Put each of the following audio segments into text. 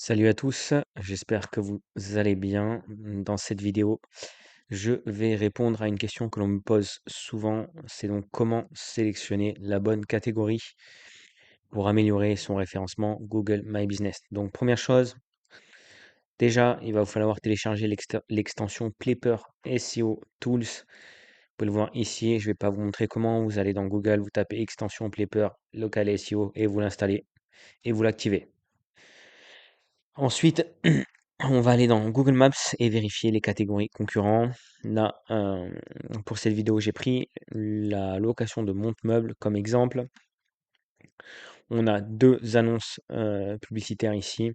Salut à tous, j'espère que vous allez bien. Dans cette vidéo, je vais répondre à une question que l'on me pose souvent, c'est donc comment sélectionner la bonne catégorie pour améliorer son référencement Google My Business. Donc première chose, déjà, il va vous falloir télécharger l'extension Plepper SEO Tools. Vous pouvez le voir ici, je ne vais pas vous montrer comment. Vous allez dans Google, vous tapez extension Plepper Local SEO et vous l'installez et vous l'activez. Ensuite, on va aller dans Google Maps et vérifier les catégories concurrents. Là, pour cette vidéo, j'ai pris la location de monte-meubles comme exemple. On a 2 annonces, publicitaires ici,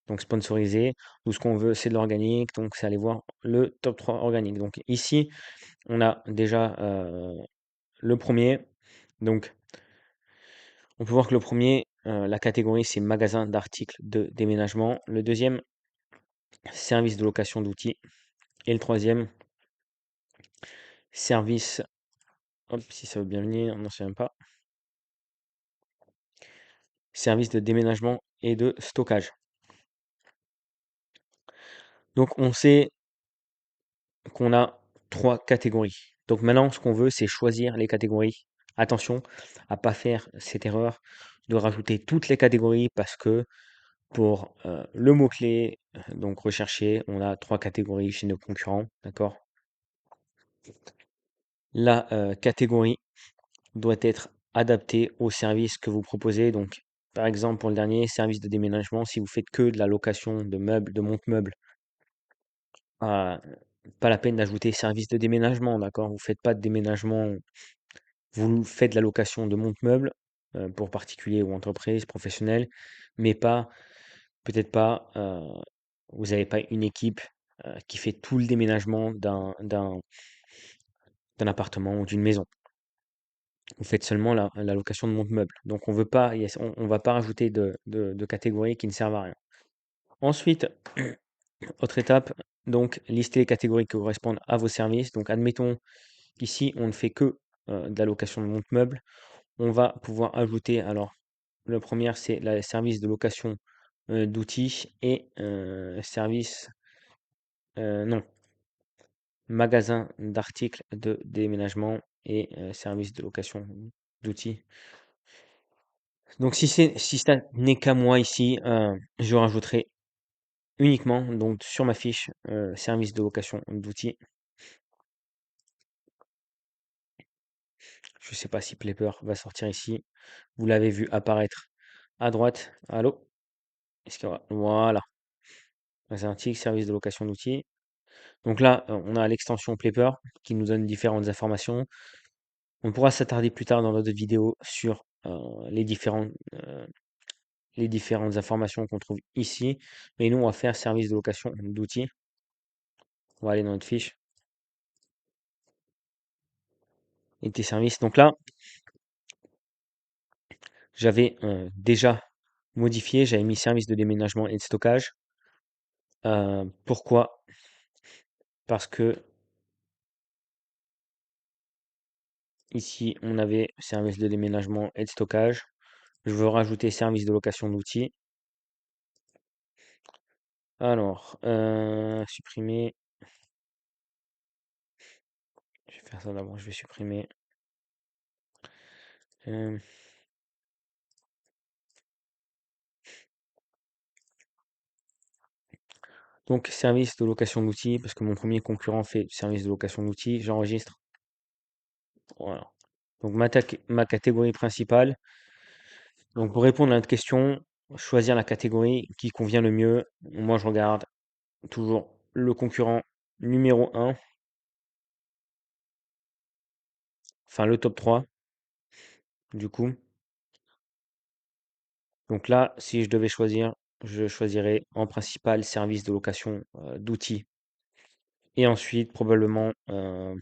donc sponsorisées. Tout ce qu'on veut, c'est de l'organique, donc c'est aller voir le top 3 organique. Donc ici, on a déjà, le premier. Donc on peut voir que le premier, la catégorie, c'est magasin d'articles de déménagement. Le deuxième, service de location d'outils. Et le troisième, service, hop, si ça veut bien venir, non, c'est même pas. Service de déménagement et de stockage. Donc on sait qu'on a 3 catégories. Donc maintenant, ce qu'on veut, c'est choisir les catégories. Attention à pas faire cette erreur de rajouter toutes les catégories parce que pour le mot-clé, donc rechercher, on a 3 catégories chez nos concurrents, d'accord? La catégorie doit être adaptée au service que vous proposez. Donc, par exemple, pour le dernier, service de déménagement, si vous faites que de la location de meubles, de monte-meubles, ah, pas la peine d'ajouter service de déménagement, d'accord? Vous faites pas de déménagement, vous faites de la location de monte-meubles pour particuliers ou entreprises professionnelles, mais pas, peut-être pas, vous n'avez pas une équipe qui fait tout le déménagement d'un appartement ou d'une maison. Vous faites seulement la location de monte-meubles. Donc on veut pas, on va pas rajouter de catégories qui ne servent à rien. Ensuite, autre étape, donc lister les catégories qui correspondent à vos services. Donc admettons qu'ici on ne fait que de la location de monte-meubles. On va pouvoir ajouter, alors le premier c'est le service de location d'outils et service, non, magasin d'articles de déménagement et service de location d'outils. Donc si ça n'est qu'à moi ici, je rajouterai uniquement donc sur ma fiche, service de location d'outils. Je ne sais pas si Plepper va sortir ici. Vous l'avez vu apparaître à droite. Allô? Est-ce qu'il y aura voilà, magasin d'articles, service de location d'outils. Donc là, on a l'extension Plepper qui nous donne différentes informations. On pourra s'attarder plus tard dans d'autres vidéos sur, les différentes informations qu'on trouve ici. Mais nous, on va faire service de location d'outils. On va aller dans notre fiche et tes services. Donc là, j'avais déjà modifié, j'avais mis service de déménagement et de stockage. Pourquoi? Parce que ici, on avait service de déménagement et de stockage. Je veux rajouter service de location d'outils. Alors, supprimer. Je vais faire ça d'abord, je vais supprimer. Euh, donc, service de location d'outils, parce que mon premier concurrent fait service de location d'outils, j'enregistre. Voilà. Donc, ma catégorie principale. Donc, pour répondre à notre question, choisir la catégorie qui convient le mieux. Moi, je regarde toujours le concurrent numéro 1, enfin le top 3, du coup. Donc là, si je devais choisir, je choisirais en principal service de location d'outils. Et ensuite, probablement, je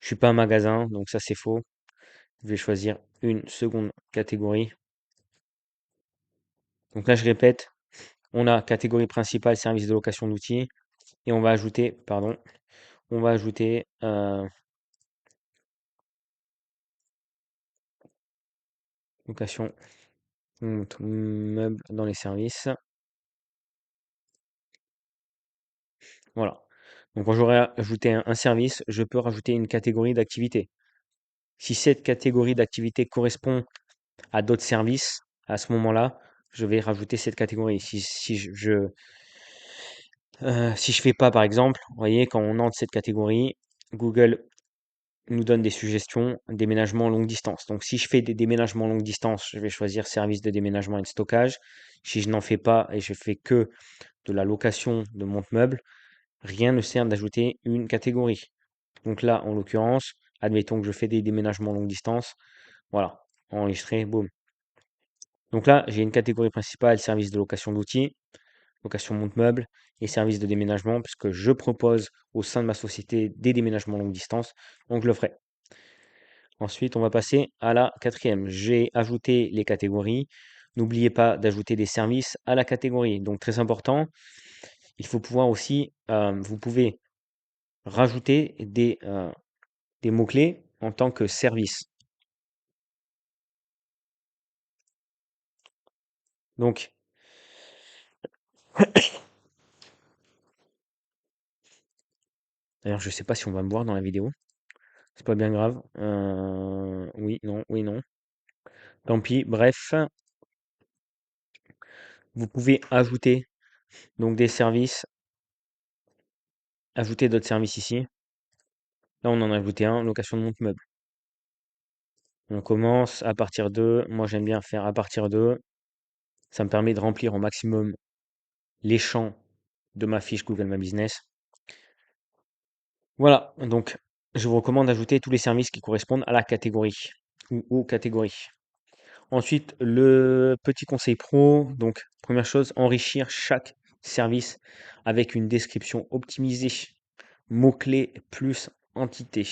suis pas un magasin, donc ça c'est faux. Je vais choisir une seconde catégorie. Donc là, je répète, on a catégorie principale, service de location d'outils. Et on va ajouter, pardon, on va ajouter location meubles dans les services. Voilà. Donc quand j'aurai ajouté un service, je peux rajouter une catégorie d'activité. Si cette catégorie d'activité correspond à d'autres services, à ce moment-là, je vais rajouter cette catégorie. Si je fais pas, par exemple, vous voyez, quand on entre cette catégorie, Google nous donne des suggestions, déménagement longue distance. Donc, si je fais des déménagements longue distance, je vais choisir service de déménagement et de stockage. Si je n'en fais pas et je fais que de la location de monte-meubles, rien ne sert d'ajouter une catégorie. Donc là, en l'occurrence, admettons que je fais des déménagements longue distance. Voilà, enregistrer, boum. Donc là, j'ai une catégorie principale, service de location d'outils, location monte-meubles et service de déménagement, puisque je propose au sein de ma société des déménagements longue distance. Donc, je le ferai. Ensuite, on va passer à la quatrième. J'ai ajouté les catégories. N'oubliez pas d'ajouter des services à la catégorie. Donc, très important, il faut pouvoir aussi, vous pouvez rajouter des mots-clés en tant que service. Donc, d'ailleurs, je ne sais pas si on va me voir dans la vidéo. C'est pas bien grave. Oui, non, oui, non. Tant pis. Bref, vous pouvez ajouter donc des services, ajouter d'autres services ici. Là, on en a ajouté un, location de monte-meubles. On commence à partir de, moi j'aime bien faire à partir de, ça me permet de remplir au maximum les champs de ma fiche Google My Business. Voilà, donc je vous recommande d'ajouter tous les services qui correspondent à la catégorie ou aux catégories. Ensuite, le petit conseil pro, donc première chose, enrichir chaque service avec une description optimisée, mots-clés plus entité.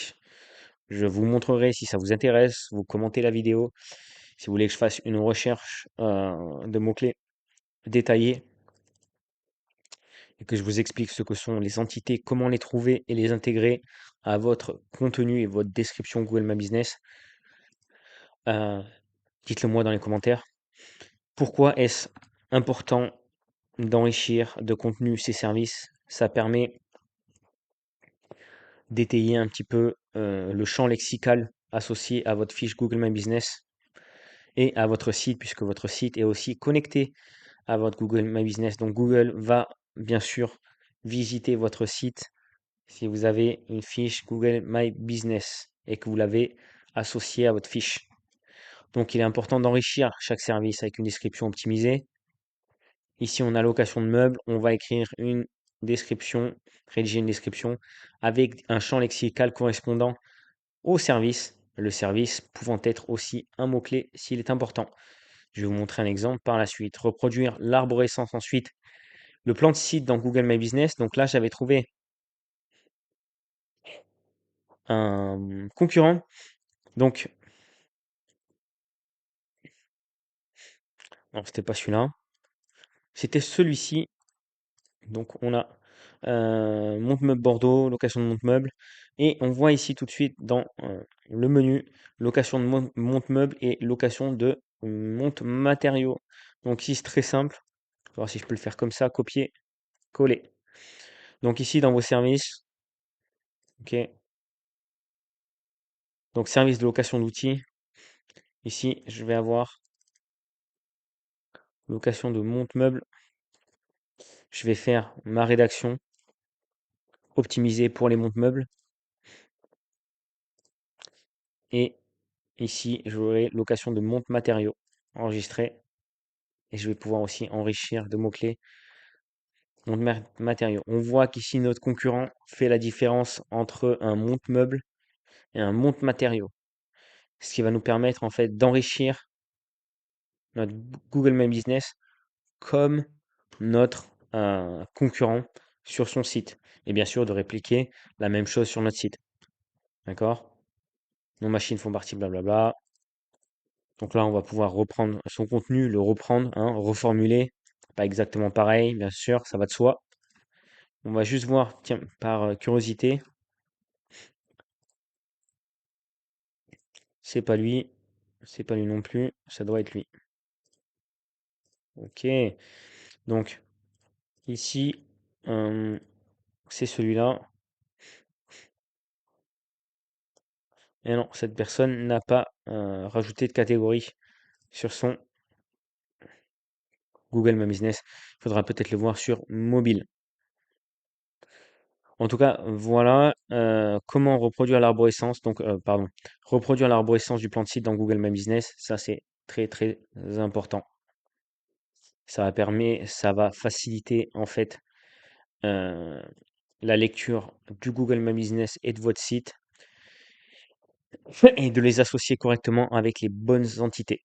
Je vous montrerai si ça vous intéresse, vous commentez la vidéo. Si vous voulez que je fasse une recherche de mots-clés détaillée et que je vous explique ce que sont les entités, comment les trouver et les intégrer à votre contenu et votre description Google My Business, euh, dites-le moi dans les commentaires. Pourquoi est-ce important d'enrichir de contenu ces services? Ça permet d'étayer un petit peu le champ lexical associé à votre fiche Google My Business et à votre site, puisque votre site est aussi connecté à votre Google My Business. Donc Google va bien sûr visiter votre site si vous avez une fiche Google My Business et que vous l'avez associée à votre fiche. Donc il est important d'enrichir chaque service avec une description optimisée. Ici, on a location de meubles, on va écrire une description, rédiger une description avec un champ lexical correspondant au service, le service pouvant être aussi un mot-clé s'il est important. Je vais vous montrer un exemple par la suite. Reproduire l'arborescence ensuite. Le plan de site dans Google My Business. Donc là, j'avais trouvé un concurrent. Donc, non, c'était pas celui-là. C'était celui-ci. Donc, on a Monte-Meuble Bordeaux, location de monte-meuble. Et on voit ici tout de suite dans le menu location de monte-meuble et location de monte-matériaux. Donc ici, c'est très simple. Je vais voir si je peux le faire comme ça, copier, coller. Donc ici, dans vos services, ok. Donc service de location d'outils. Ici, je vais avoir location de monte-meuble. Je vais faire ma rédaction optimisée pour les monte-meubles. Et ici, j'aurai location de monte-matériaux enregistré. Et je vais pouvoir aussi enrichir de mots-clés monte-matériaux. On voit qu'ici, notre concurrent fait la différence entre un monte-meuble et un monte-matériaux. Ce qui va nous permettre en fait d'enrichir notre Google My Business comme notre concurrent sur son site. Et bien sûr, de répliquer la même chose sur notre site. D'accord? Nos machines font partie, blablabla. Donc là, on va pouvoir reprendre son contenu, le reprendre, hein, reformuler. Pas exactement pareil, bien sûr, ça va de soi. On va juste voir, tiens, par curiosité. C'est pas lui. C'est pas lui non plus. Ça doit être lui. Ok. Donc, ici, c'est celui-là. Et non, cette personne n'a pas rajouté de catégorie sur son Google My Business. Il faudra peut-être le voir sur mobile. En tout cas, voilà comment reproduire l'arborescence. Donc, pardon, reproduire l'arborescence du plan de site dans Google My Business. Ça, c'est très, très important. Ça va faciliter en fait la lecture du Google My Business et de votre site et de les associer correctement avec les bonnes entités.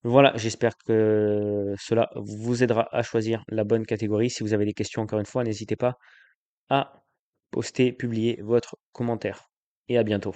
Voilà, j'espère que cela vous aidera à choisir la bonne catégorie. Si vous avez des questions, encore une fois, n'hésitez pas à poster, publier votre commentaire. Et à bientôt.